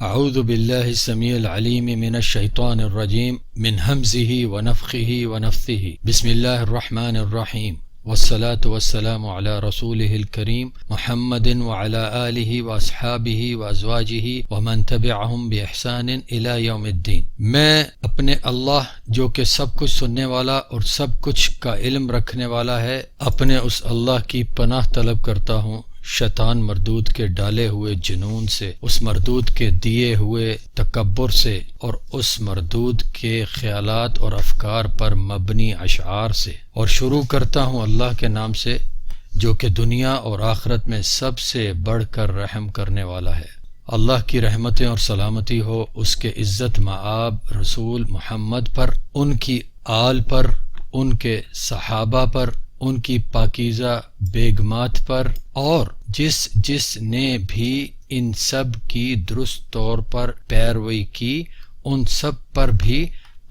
أعوذ بالله السميع العليم من الشيطان الرجيم من همزه ونفخه ونفثه بسم الله الرحمن الرحيم والصلاة والسلام على رسوله الكريم محمد وعلى آله وأصحابه وأزواجه ومن تبعهم بإحسان إلى يوم الدين۔ میں اپنے اللہ جو کہ سب کچھ سننے والا اور سب کچھ کا علم رکھنے والا ہے، اپنے اس اللہ کی پناہ طلب کرتا ہوں شیطان مردود کے ڈالے ہوئے جنون سے، اس مردود کے دیے ہوئے تکبر سے، اور اس مردود کے خیالات اور افکار پر مبنی اشعار سے۔ اور شروع کرتا ہوں اللہ کے نام سے جو کہ دنیا اور آخرت میں سب سے بڑھ کر رحم کرنے والا ہے۔ اللہ کی رحمتیں اور سلامتی ہو اس کے عزت مآب رسول محمد پر، ان کی آل پر، ان کے صحابہ پر، ان کی پاکیزہ بیگمات پر، اور جس جس نے بھی ان سب کی درست طور پر پیروی کی ان سب پر بھی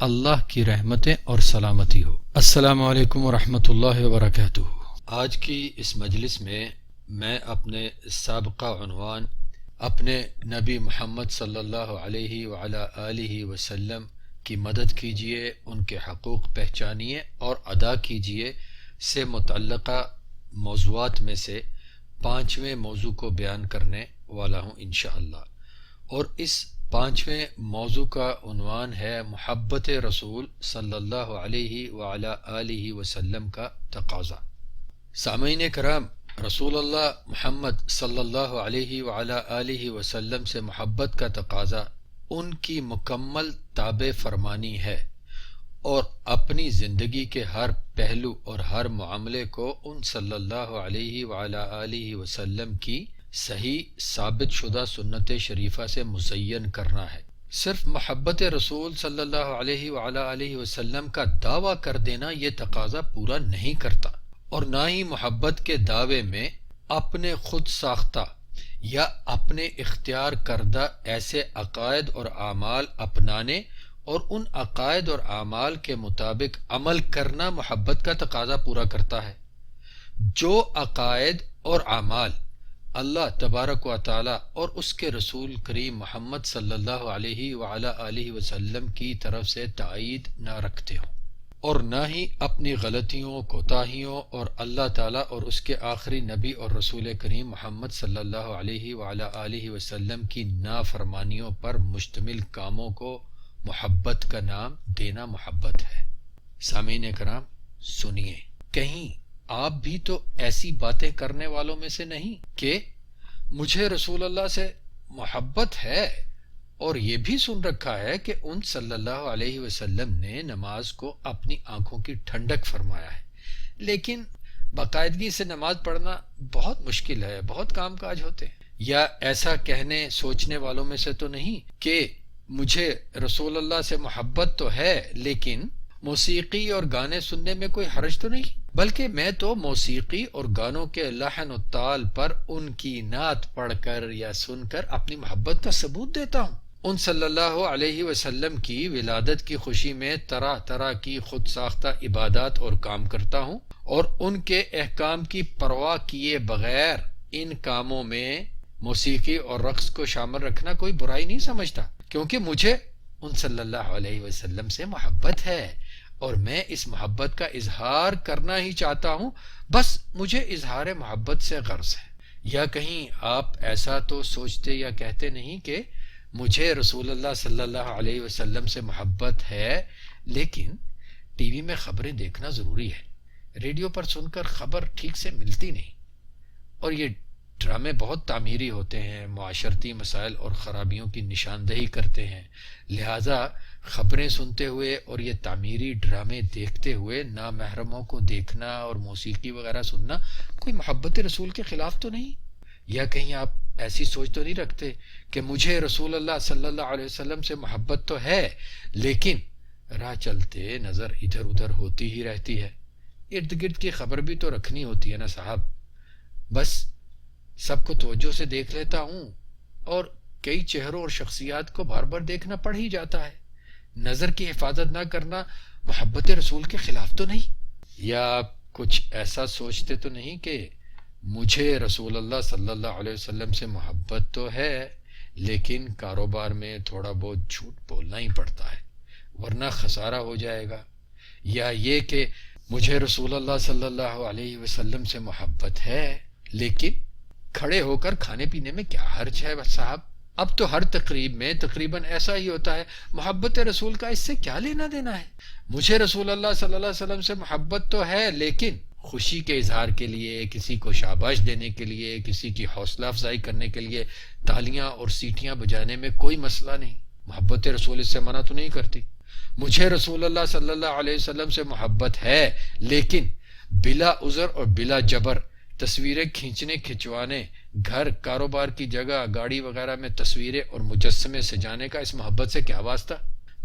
اللہ کی رحمتیں اور سلامتی ہو۔ السلام علیکم ورحمۃ اللہ وبرکاتہ۔ آج کی اس مجلس میں میں اپنے سابقہ عنوان اپنے نبی محمد صلی اللہ علیہ وعلی آلہ وسلم کی مدد کیجیے، ان کے حقوق پہچانیے اور ادا کیجیے سے متعلقہ موضوعات میں سے 5ویں موضوع کو بیان کرنے والا ہوں انشاءاللہ۔ اور اس 5ویں موضوع کا عنوان ہے محبت رسول صلی اللہ علیہ وعلی آلہ وسلم کا تقاضا۔ سامعین کرام، رسول اللہ محمد صلی اللہ علیہ وعلی آلہ وسلم سے محبت کا تقاضا ان کی مکمل تابع فرمانی ہے، اور اپنی زندگی کے ہر پہلو اور ہر معاملے کو ان صلی اللہ علیہ وعلی آلہ وسلم کی صحیح ثابت شدہ سنت شریفہ سے مزین کرنا ہے۔ صرف محبت رسول صلی اللہ علیہ وعلی آلہ وسلم کا دعویٰ کر دینا یہ تقاضا پورا نہیں کرتا، اور نہ ہی محبت کے دعوے میں اپنے خود ساختہ یا اپنے اختیار کردہ ایسے عقائد اور اعمال اپنانے اور ان عقائد اور اعمال کے مطابق عمل کرنا محبت کا تقاضا پورا کرتا ہے۔ جو عقائد اور اعمال اللہ تبارک و تعالی اور اس کے رسول کریم محمد صلی اللہ علیہ وعلی آلہ وسلم کی طرف سے تائید نہ رکھتے ہوں، اور نہ ہی اپنی غلطیوں، کوتاہیوں اور اللہ تعالی اور اس کے آخری نبی اور رسول کریم محمد صلی اللہ علیہ وعلی آلہ وسلم کی نافرمانیوں پر مشتمل کاموں کو محبت کا نام دینا محبت ہے۔ سامعین کرام سنیے، کہیں آپ بھی تو ایسی باتیں کرنے والوں میں سے نہیں کہ مجھے رسول اللہ سے محبت ہے، اور یہ بھی سن رکھا ہے کہ ان صلی اللہ علیہ وسلم نے نماز کو اپنی آنکھوں کی ٹھنڈک فرمایا ہے، لیکن باقاعدگی سے نماز پڑھنا بہت مشکل ہے، بہت کام کاج ہوتے ہیں۔ یا ایسا کہنے سوچنے والوں میں سے تو نہیں کہ مجھے رسول اللہ سے محبت تو ہے لیکن موسیقی اور گانے سننے میں کوئی حرج تو نہیں، بلکہ میں تو موسیقی اور گانوں کے لحن و تال پر ان کی نعت پڑھ کر یا سن کر اپنی محبت کا ثبوت دیتا ہوں۔ ان صلی اللہ علیہ وسلم کی ولادت کی خوشی میں طرح طرح کی خود ساختہ عبادات اور کام کرتا ہوں، اور ان کے احکام کی پرواہ کیے بغیر ان کاموں میں موسیقی اور رقص کو شامل رکھنا کوئی برائی نہیں سمجھتا، کیونکہ مجھے ان صلی اللہ علیہ وسلم سے محبت ہے، اور میں اس محبت کا اظہار کرنا ہی چاہتا ہوں، بس مجھے اظہار محبت سے غرض ہے۔ یا کہیں آپ ایسا تو سوچتے یا کہتے نہیں کہ مجھے رسول اللہ صلی اللہ علیہ وسلم سے محبت ہے لیکن ٹی وی میں خبریں دیکھنا ضروری ہے، ریڈیو پر سن کر خبر ٹھیک سے ملتی نہیں، اور یہ ڈرامے بہت تعمیری ہوتے ہیں، معاشرتی مسائل اور خرابیوں کی نشاندہی کرتے ہیں، لہٰذا خبریں سنتے ہوئے اور یہ تعمیری ڈرامے دیکھتے ہوئے نامحرموں کو دیکھنا اور موسیقی وغیرہ سننا کوئی محبت رسول کے خلاف تو نہیں۔ یا کہیں آپ ایسی سوچ تو نہیں رکھتے کہ مجھے رسول اللہ صلی اللہ علیہ وسلم سے محبت تو ہے لیکن راہ چلتے نظر ادھر ادھر ہوتی ہی رہتی ہے، ارد گرد کی خبر بھی تو رکھنی ہوتی ہے نا صاحب، بس سب کو توجہ سے دیکھ لیتا ہوں، اور کئی چہروں اور شخصیات کو بار بار دیکھنا پڑ ہی جاتا ہے۔ نظر کی حفاظت نہ کرنا محبت رسول کے خلاف تو نہیں؟ یا آپ کچھ ایسا سوچتے تو نہیں کہ مجھے رسول اللہ صلی اللہ علیہ وسلم سے محبت تو ہے لیکن کاروبار میں تھوڑا بہت جھوٹ بولنا ہی پڑتا ہے ورنہ خسارہ ہو جائے گا، یا یہ کہ مجھے رسول اللہ صلی اللہ علیہ وسلم سے محبت ہے لیکن کھڑے ہو کر کھانے پینے میں کیا حرج ہے صاحب؟ اب تو ہر تقریب میں تقریباً ایسا ہی ہوتا ہے، محبت رسول کا اس سے کیا لینا دینا ہے؟ مجھے رسول اللہ صلی اللہ علیہ وسلم سے محبت تو ہے لیکن خوشی کے اظہار کے لیے، کسی کو شاباش دینے کے لیے، کسی کی حوصلہ افزائی کرنے کے لیے تالیاں اور سیٹیاں بجانے میں کوئی مسئلہ نہیں، محبت رسول اس سے منع تو نہیں کرتی۔ مجھے رسول اللہ صلی اللہ علیہ وسلم سے محبت ہے لیکن بلا عذر اور بلا جبر تصویریں کھینچنے کھنچوانے، گھر کاروبار کی جگہ گاڑی وغیرہ میں تصویریں اور مجسمے سجانے کا اس محبت سے کیا واسطہ؟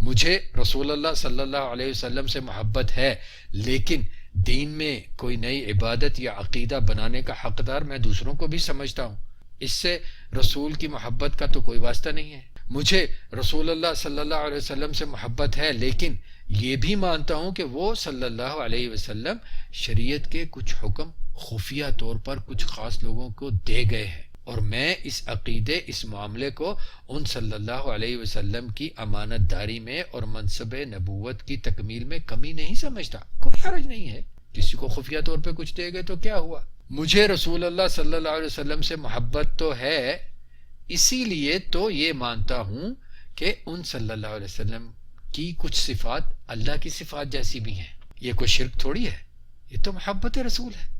مجھے رسول اللہ صلی اللہ علیہ وسلم سے محبت ہے لیکن دین میں کوئی نئی عبادت یا عقیدہ بنانے کا حقدار میں دوسروں کو بھی سمجھتا ہوں، اس سے رسول کی محبت کا تو کوئی واسطہ نہیں ہے۔ مجھے رسول اللہ صلی اللہ علیہ وسلم سے محبت ہے لیکن یہ بھی مانتا ہوں کہ وہ صلی اللہ علیہ وسلم شریعت کے کچھ حکم خفیہ طور پر کچھ خاص لوگوں کو دے گئے ہیں، اور میں اس عقیدے، اس معاملے کو ان صلی اللہ علیہ وسلم کی امانت داری میں اور منصب نبوت کی تکمیل میں کمی نہیں سمجھتا۔ کوئی حرج نہیں ہے، کسی کو خفیہ طور پہ کچھ دے گئے تو کیا ہوا؟ مجھے رسول اللہ صلی اللہ علیہ وسلم سے محبت تو ہے، اسی لیے تو یہ مانتا ہوں کہ ان صلی اللہ علیہ وسلم کی کچھ صفات اللہ کی صفات جیسی بھی ہیں۔ یہ کوئی شرک تھوڑی ہے، یہ تو محبت رسول ہے۔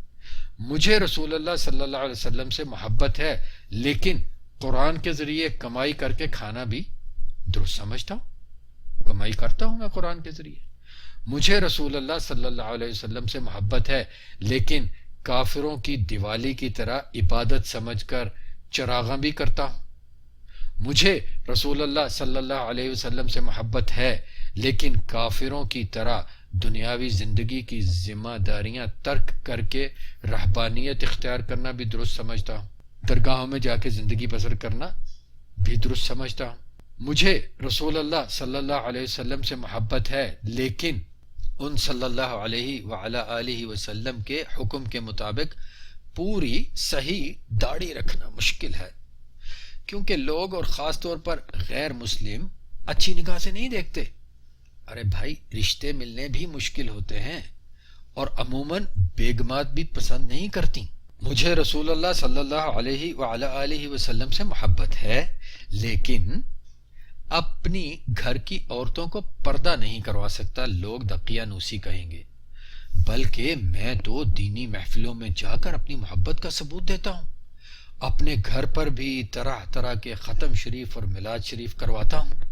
مجھے رسول اللہ صلی اللہ علیہ وسلم سے محبت ہے لیکن قرآن کے ذریعے کمائی کر کے کھانا بھی درست سمجھتا ہوں، کمائی کرتا ہوں میں قرآن کے ذریعے۔ مجھے رسول اللہ صلی اللہ علیہ وسلم سے محبت ہے لیکن کافروں کی دیوالی کی طرح عبادت سمجھ کر چراغاں بھی کرتا ہوں۔ مجھے رسول اللہ صلی اللہ علیہ وسلم سے محبت ہے لیکن کافروں کی طرح دنیاوی زندگی کی ذمہ داریاں ترک کر کے رہبانیت اختیار کرنا بھی درست سمجھتا ہوں، درگاہوں میں جا کے زندگی بسر کرنا بھی درست سمجھتا ہوں۔ مجھے رسول اللہ صلی اللہ علیہ وسلم سے محبت ہے لیکن ان صلی اللہ علیہ وعلی آلہ وسلم کے حکم کے مطابق پوری صحیح داڑھی رکھنا مشکل ہے، کیونکہ لوگ اور خاص طور پر غیر مسلم اچھی نگاہ سے نہیں دیکھتے۔ ارے بھائی، رشتے ملنے بھی مشکل ہوتے ہیں اور عموماً بیگمات بھی پسند نہیں کرتی۔ مجھے رسول اللہ صلی اللہ علیہ وعلی آلہ وسلم سے محبت ہے لیکن اپنی گھر کی عورتوں کو پردہ نہیں کروا سکتا، لوگ دقیانوسی کہیں گے، بلکہ میں تو دینی محفلوں میں جا کر اپنی محبت کا ثبوت دیتا ہوں، اپنے گھر پر بھی طرح طرح کے ختم شریف اور میلاد شریف کرواتا ہوں۔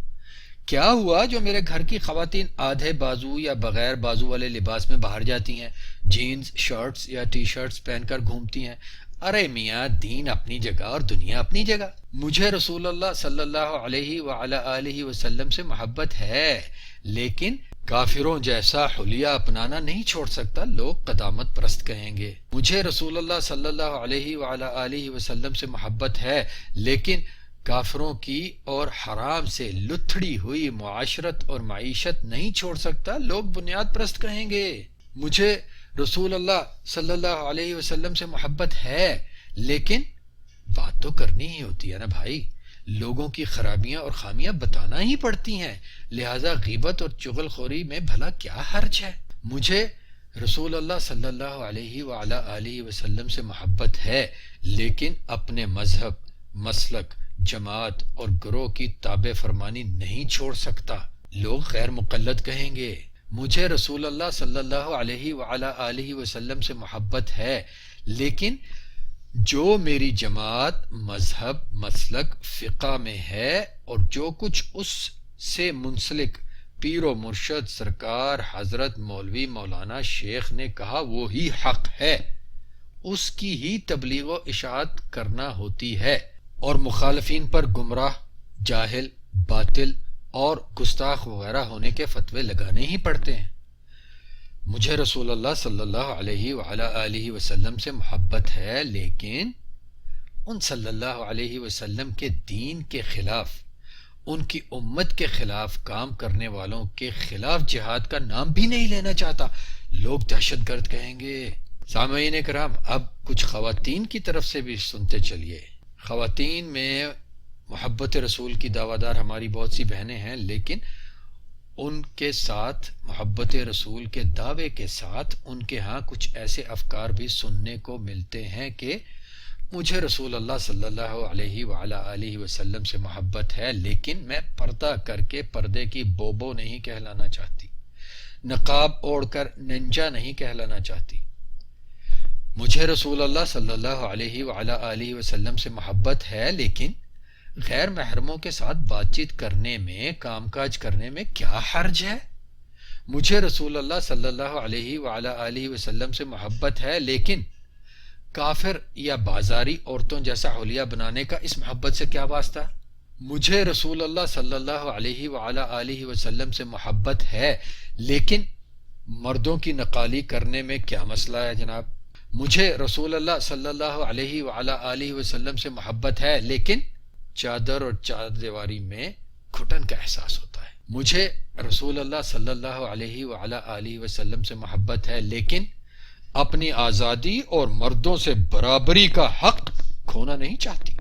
کیا ہوا جو میرے گھر کی خواتین آدھے بازو یا بغیر بازو والے لباس میں باہر جاتی ہیں، جینز شرٹس یا ٹی شرٹس پہن کر گھومتی ہیں؟ ارے میاں، دین اپنی جگہ اور دنیا اپنی جگہ۔ مجھے رسول اللہ صلی اللہ علیہ وعلی آلہ وسلم سے محبت ہے لیکن کافروں جیسا حلیہ اپنانا نہیں چھوڑ سکتا، لوگ قدامت پرست کہیں گے۔ مجھے رسول اللہ صلی اللہ علیہ وعلی آلہ وسلم سے محبت ہے لیکن کافروں کی اور حرام سے لتھڑی ہوئی معاشرت اور معیشت نہیں چھوڑ سکتا، لوگ بنیاد پرست کہیں گے۔ مجھے رسول اللہ صلی اللہ علیہ وسلم سے محبت ہے لیکن بات تو کرنی ہی ہوتی ہے نا بھائی، لوگوں کی خرابیاں اور خامیاں بتانا ہی پڑتی ہیں، لہذا غیبت اور چغل خوری میں بھلا کیا حرج ہے؟ مجھے رسول اللہ صلی اللہ علیہ وعلی آلہ وسلم سے محبت ہے لیکن اپنے مذہب، مسلک، جماعت اور گروہ کی تابع فرمانی نہیں چھوڑ سکتا، لوگ غیر مقلد کہیں گے۔ مجھے رسول اللہ صلی اللہ علیہ وعلی آلہ وسلم سے محبت ہے لیکن جو میری جماعت، مذہب، مسلک، فقہ میں ہے اور جو کچھ اس سے منسلک پیر و مرشد سرکار حضرت مولوی مولانا شیخ نے کہا وہی حق ہے، اس کی ہی تبلیغ و اشاعت کرنا ہوتی ہے، اور مخالفین پر گمراہ، جاہل، باطل اور گستاخ وغیرہ ہونے کے فتوے لگانے ہی پڑتے ہیں۔ مجھے رسول اللہ صلی اللہ علیہ وعلی آلہ وسلم سے محبت ہے لیکن ان صلی اللہ علیہ وسلم کے دین کے خلاف، ان کی امت کے خلاف کام کرنے والوں کے خلاف جہاد کا نام بھی نہیں لینا چاہتا، لوگ دہشت گرد کہیں گے۔ سامعین کرام، اب کچھ خواتین کی طرف سے بھی سنتے چلیے۔ خواتین میں محبت رسول کی دعویدار ہماری بہت سی بہنیں ہیں، لیکن ان کے ساتھ محبت رسول کے دعوے کے ساتھ ان کے ہاں کچھ ایسے افکار بھی سننے کو ملتے ہیں کہ مجھے رسول اللہ صلی اللہ علیہ وعلی آلہ وسلم سے محبت ہے، لیکن میں پردہ کر کے پردے کی بوبو نہیں کہلانا چاہتی، نقاب اوڑھ کر ننجا نہیں کہلانا چاہتی۔ مجھے رسول اللہ صلی اللہ علیہ وعلی آلہ وسلم سے محبت ہے، لیکن غیر محرموں کے ساتھ بات چیت کرنے میں، کام کاج کرنے میں کیا حرج ہے؟ مجھے رسول اللہ صلی اللہ علیہ وعلی آلہ وسلم سے محبت ہے، لیکن کافر یا بازاری عورتوں جیسا حلیہ بنانے کا اس محبت سے کیا واسطہ؟ مجھے رسول اللہ صلی اللہ علیہ وعلی آلہ وسلم سے محبت ہے، لیکن مردوں کی نقالی کرنے میں کیا مسئلہ ہے جناب؟ مجھے رسول اللہ صلی اللہ علیہ وعلی آلہ وسلم سے محبت ہے، لیکن چادر اور چار دیواری میں گھٹن کا احساس ہوتا ہے۔ مجھے رسول اللہ صلی اللہ علیہ وعلی آلہ وسلم سے محبت ہے، لیکن اپنی آزادی اور مردوں سے برابری کا حق کھونا نہیں چاہتی۔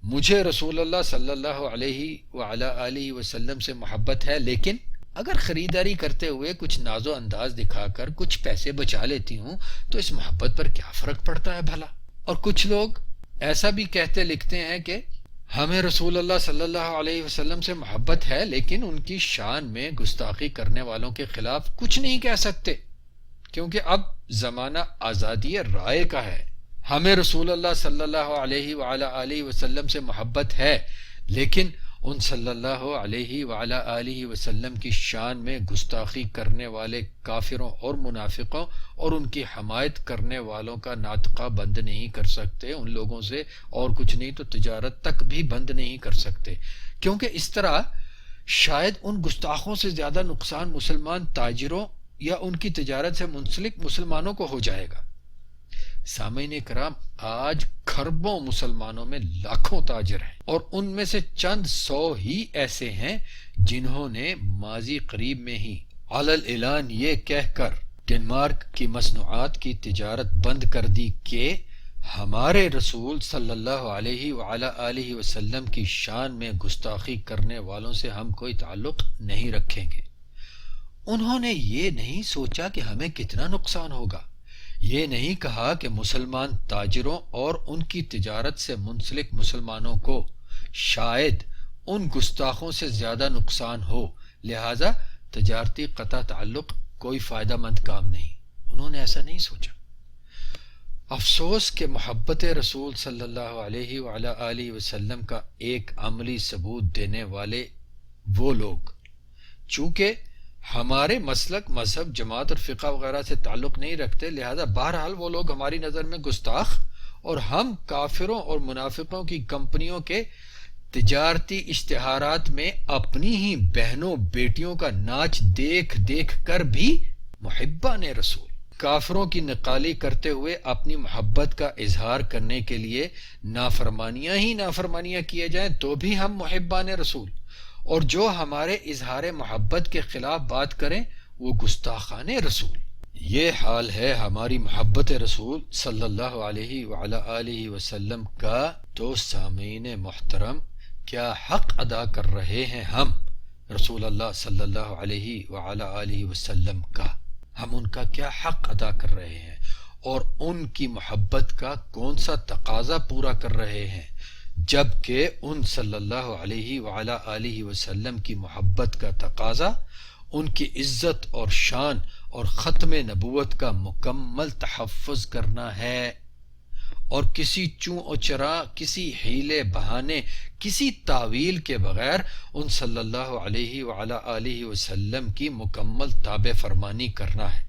مجھے رسول اللہ صلی اللہ علیہ وعلی آلہ وسلم سے محبت ہے، لیکن اگر خریداری کرتے ہوئے کچھ ناز و انداز دکھا کر کچھ پیسے بچا لیتی ہوں تو اس محبت پر کیا فرق پڑتا ہے بھلا؟ اور کچھ لوگ ایسا بھی کہتے لکھتے ہیں کہ ہمیں رسول اللہ صلی اللہ علیہ وسلم سے محبت ہے، لیکن ان کی شان میں گستاخی کرنے والوں کے خلاف کچھ نہیں کہہ سکتے، کیونکہ اب زمانہ آزادی رائے کا ہے۔ ہمیں رسول اللہ صلی اللہ علیہ وعلی آلہ وسلم سے محبت ہے، لیکن ان صلی اللہ علیہ وعلی آلہ وسلم کی شان میں گستاخی کرنے والے کافروں اور منافقوں اور ان کی حمایت کرنے والوں کا ناطقہ بند نہیں کر سکتے، ان لوگوں سے اور کچھ نہیں تو تجارت تک بھی بند نہیں کر سکتے، کیونکہ اس طرح شاید ان گستاخوں سے زیادہ نقصان مسلمان تاجروں یا ان کی تجارت سے منسلک مسلمانوں کو ہو جائے گا۔ سامعین کرام، آج کھربوں مسلمانوں میں لاکھوں تاجر ہیں، اور ان میں سے چند سو ہی ایسے ہیں جنہوں نے ماضی قریب میں ہی علل اعلان یہ کہہ کر ڈنمارک کی مصنوعات کی تجارت بند کر دی کہ ہمارے رسول صلی اللہ علیہ وعلی آلہ وسلم کی شان میں گستاخی کرنے والوں سے ہم کوئی تعلق نہیں رکھیں گے۔ انہوں نے یہ نہیں سوچا کہ ہمیں کتنا نقصان ہوگا، یہ نہیں کہا کہ مسلمان تاجروں اور ان کی تجارت سے منسلک مسلمانوں کو شاید ان گستاخوں سے زیادہ نقصان ہو، لہذا تجارتی قطع تعلق کوئی فائدہ مند کام نہیں۔ انہوں نے ایسا نہیں سوچا۔ افسوس کہ محبت رسول صلی اللہ علیہ وعلی آلہ وسلم کا ایک عملی ثبوت دینے والے وہ لوگ، چونکہ ہمارے مسلک، مذہب، جماعت اور فقہ وغیرہ سے تعلق نہیں رکھتے، لہذا بہرحال وہ لوگ ہماری نظر میں گستاخ، اور ہم کافروں اور منافقوں کی کمپنیوں کے تجارتی اشتہارات میں اپنی ہی بہنوں بیٹیوں کا ناچ دیکھ دیکھ کر بھی محبان رسول، کافروں کی نقالی کرتے ہوئے اپنی محبت کا اظہار کرنے کے لیے نافرمانیاں ہی نافرمانیاں کیے جائیں تو بھی ہم محبان رسول، اور جو ہمارے اظہار محبت کے خلاف بات کریں وہ گستاخان رسول۔ یہ حال ہے ہماری محبت رسول صلی اللہ علیہ وعلی آلہ وسلم کا، تو سامعین محترم کیا حق ادا کر رہے ہیں ہم رسول اللہ صلی اللہ علیہ وعلی آلہ وسلم کا؟ ہم ان کا کیا حق ادا کر رہے ہیں اور ان کی محبت کا کون سا تقاضا پورا کر رہے ہیں، جبکہ ان صلی اللہ علیہ وعلی آلہ وسلم کی محبت کا تقاضا ان کی عزت اور شان اور ختم نبوت کا مکمل تحفظ کرنا ہے، اور کسی چوں و چرا، کسی حیلے بہانے، کسی تعویل کے بغیر ان صلی اللہ علیہ وعلی آلہ وسلم کی مکمل تابع فرمانی کرنا ہے،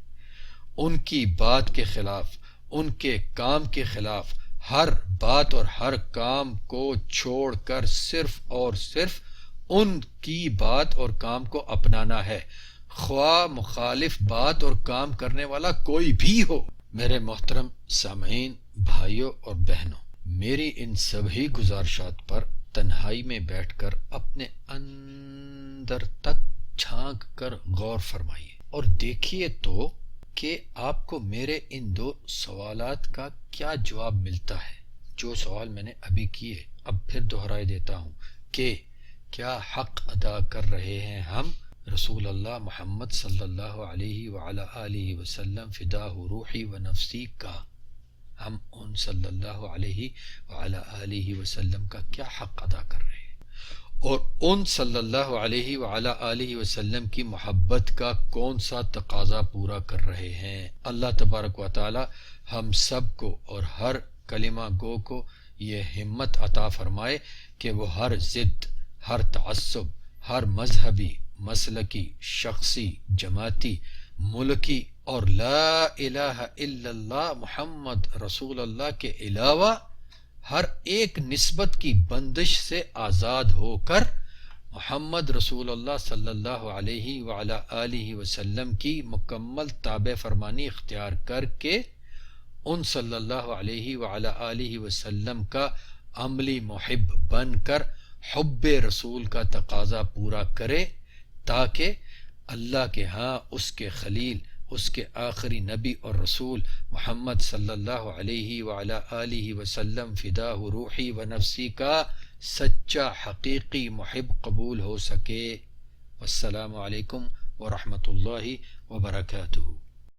ان کی بات کے خلاف، ان کے کام کے خلاف ہر بات اور ہر کام کو چھوڑ کر صرف اور صرف ان کی بات اور کام کو اپنانا ہے، خواہ مخالف بات اور کام کرنے والا کوئی بھی ہو۔ میرے محترم سامعین، بھائیوں اور بہنوں، میری ان سبھی گزارشات پر تنہائی میں بیٹھ کر اپنے اندر تک جھانک کر غور فرمائیے اور دیکھیے تو کہ آپ کو میرے ان دو سوالات کا کیا جواب ملتا ہے، جو سوال میں نے ابھی کیے۔ اب پھر دہرائے دیتا ہوں کہ کیا حق ادا کر رہے ہیں ہم رسول اللہ محمد صلی اللہ علیہ وعلی آلہ وسلم فداہ روحی و نفسی کا. ہم ان صلی اللہ علیہ وعلی آلہ وسلم کا کیا حق ادا کر رہے ہیں اور ان صلی اللہ علیہ وعلی آلہ وسلم کی محبت کا کون سا تقاضا پورا کر رہے ہیں. اللہ تبارک و تعالی ہم سب کو اور ہر کلمہ گو کو یہ ہمت عطا فرمائے کہ وہ ہر ضد، ہر تعصب، ہر مذہبی، مسلکی، شخصی، جماعتی، ملکی اور لا الہ الا اللہ محمد رسول اللہ کے علاوہ ہر ایک نسبت کی بندش سے آزاد ہو کر محمد رسول اللہ صلی اللہ علیہ وعلی آلہ وسلم کی مکمل تابع فرمانی اختیار کر کے ان صلی اللہ علیہ وعلی آلہ وسلم کا عملی محب بن کر حب رسول کا تقاضا پورا کرے، تاکہ اللہ کے ہاں اس کے خلیل، اس کے آخری نبی اور رسول محمد صلی اللہ علیہ وعلی آلہ وسلم فداہ روحی و نفسی کا سچا حقیقی محب قبول ہو سکے. والسلام علیکم ورحمۃ اللہ وبرکاتہ.